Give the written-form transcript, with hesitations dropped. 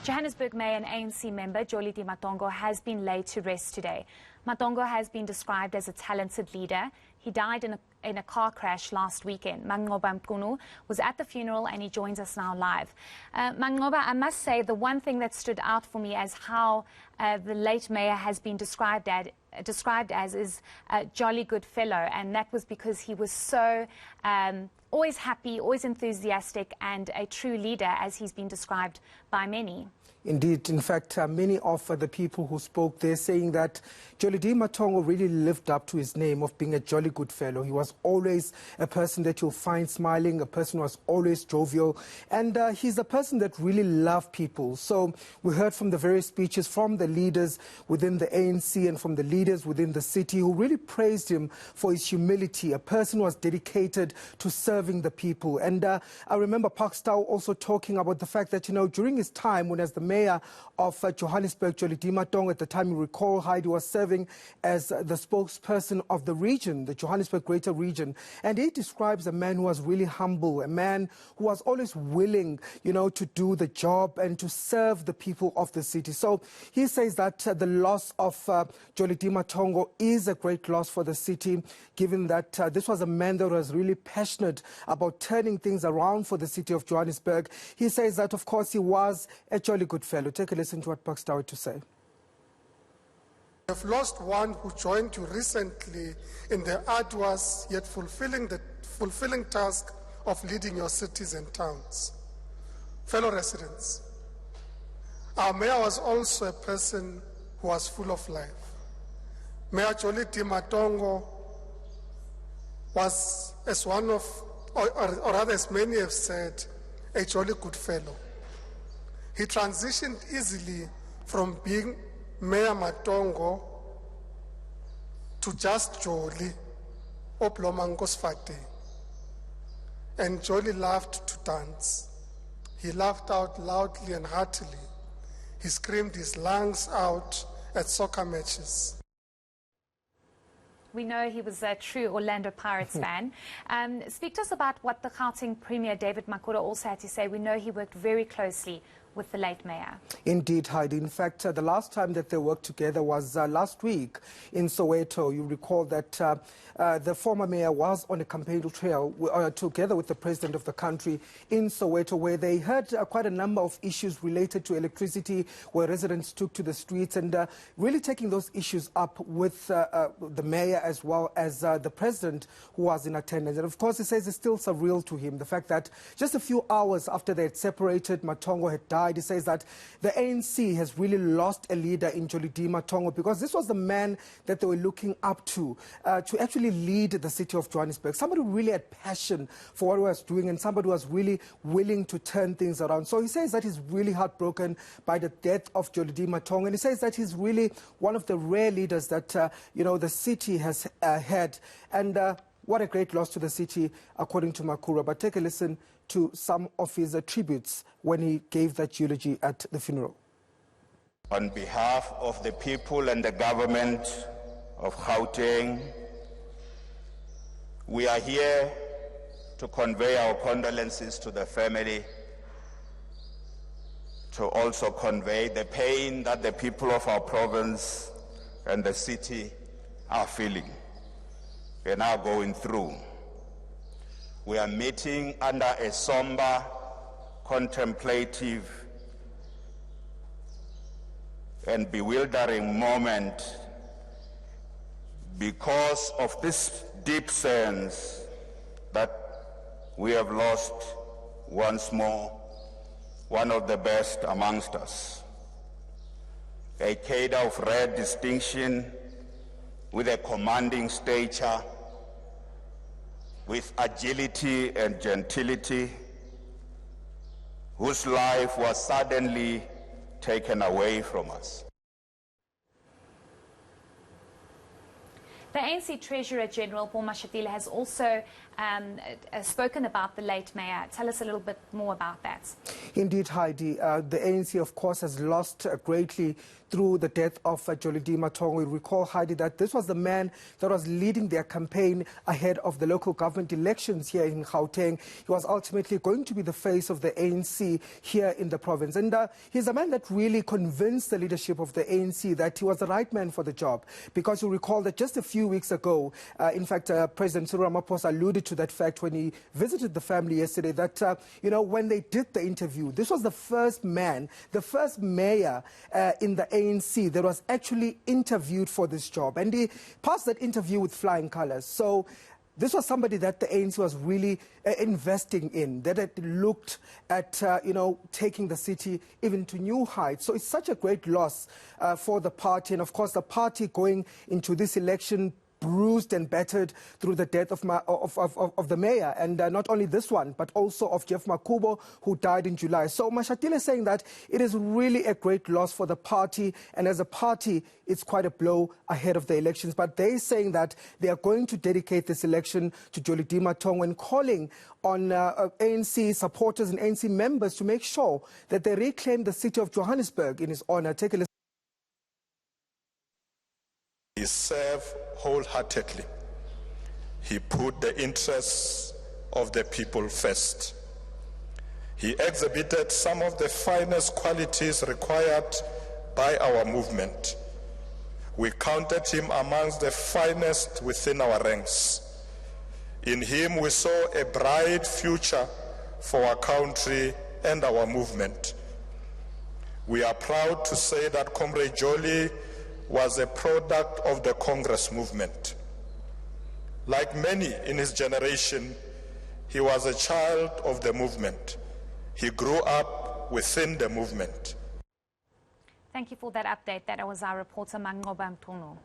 Johannesburg Mayor and ANC member Jolidee Matongo has been laid to rest today. Matongo has been described as a talented leader. He died in a car crash last weekend. Manqoba Mchunu was at the funeral and he joins us now live. Manqoba, I must say the one thing that stood out for me as how the late mayor has been described as is a jolly good fellow, and that was because he was so always happy, always enthusiastic, and a true leader as he's been described by many. Indeed. In fact, many of the people who spoke there saying that Jolidee Matongo really lived up to his name of being a jolly good fellow. He was always a person that you'll find smiling, a person who was always jovial, and he's a person that really loved people. So we heard from the various speeches from the leaders within the ANC and from the leaders within the city who really praised him for his humility, a person who was dedicated to serving the people. And I remember Park Stow also talking about the fact that, during his time when as the mayor of Johannesburg, Jolidee Matongo, at the time, you recall, Heidi, was serving as the spokesperson of the region, the Johannesburg Greater Region. And he describes a man who was really humble, a man who was always willing, to do the job and to serve the people of the city. So he says that the loss of Jolidee Matongo is a great loss for the city, given that this was a man that was really passionate about turning things around for the city of Johannesburg. He says that, of course, he was a jolly good fellow. Take a listen to what Park Stow had to say. We have lost one who joined you recently in the arduous yet fulfilling task of leading your cities and towns. Fellow residents, our mayor was also a person who was full of life. Mayor Jolidee Matongo was, as one of, or rather as many have said, a jolly good fellow. He transitioned easily from being Mayor Matongo to just Jolly, Oplomankosfate. And Jolly loved to dance. He laughed out loudly and heartily. He screamed his lungs out at soccer matches. We know he was a true Orlando Pirates fan. Speak to us about what the Gauteng Premier David Makhura also had to say. We know he worked very closely with the late mayor. Indeed, Heidi. In fact, the last time that they worked together was last week in Soweto. You recall that the former mayor was on a campaign trail together with the president of the country in Soweto, where they heard quite a number of issues related to electricity, where residents took to the streets, and really taking those issues up with the mayor as well as the president who was in attendance. And of course, he says it's still surreal to him, the fact that just a few hours after they had separated, Matongo had died. He says that the ANC has really lost a leader in Jolidee Matongo, because this was the man that they were looking up to actually lead the city of Johannesburg. Somebody who really had passion for what he was doing and somebody who was really willing to turn things around. So he says that he's really heartbroken by the death of Jolidee Matongo, and he says that he's really one of the rare leaders that the city has had. And what a great loss to the city, according to Makhura. But take a listen to some of his tributes when he gave that eulogy at the funeral. On behalf of the people and the government of Gauteng, we are here to convey our condolences to the family, to also convey the pain that the people of our province and the city are feeling and are going through. We are meeting under a somber, contemplative, and bewildering moment because of this deep sense that we have lost once more one of the best amongst us. A cadre of rare distinction with a commanding stature, with agility and gentility, whose life was suddenly taken away from us. The ANC Treasurer General Paul Mashatile has also spoken about the late mayor. Tell us a little bit more about that. Indeed, Heidi. The ANC, of course, has lost greatly through the death of Jolidee Matongo. You recall, Heidi, that this was the man that was leading their campaign ahead of the local government elections here in Gauteng. He was ultimately going to be the face of the ANC here in the province. And he's a man that really convinced the leadership of the ANC that he was the right man for the job. Because you recall that just a few weeks ago, in fact, President Cyril Ramaphosa alluded to that fact when he visited the family yesterday, that, when they did the interview, this was the first man, the first mayor in the ANC that was actually interviewed for this job. And he passed that interview with flying colors. So this was somebody that the ANC was really investing in, that had looked at, taking the city even to new heights. So it's such a great loss for the party. And of course, the party going into this election bruised and battered through the death of the mayor, and not only this one, but also of Jeff Makhura, who died in July. So Mashatile is saying that it is really a great loss for the party, and as a party, it's quite a blow ahead of the elections. But they're saying that they are going to dedicate this election to Jolidee Matongo and calling on ANC supporters and ANC members to make sure that they reclaim the city of Johannesburg in his honor. Take a listen. He served wholeheartedly. He put the interests of the people first. He exhibited some of the finest qualities required by our movement. We counted him amongst the finest within our ranks. In him we saw a bright future for our country and our movement. We are proud to say that Comrade Jolie was a product of the Congress movement. Like many in his generation, he was a child of the movement. He grew up within the movement. Thank you for that update. That was our reporter, Manqoba Mchunu.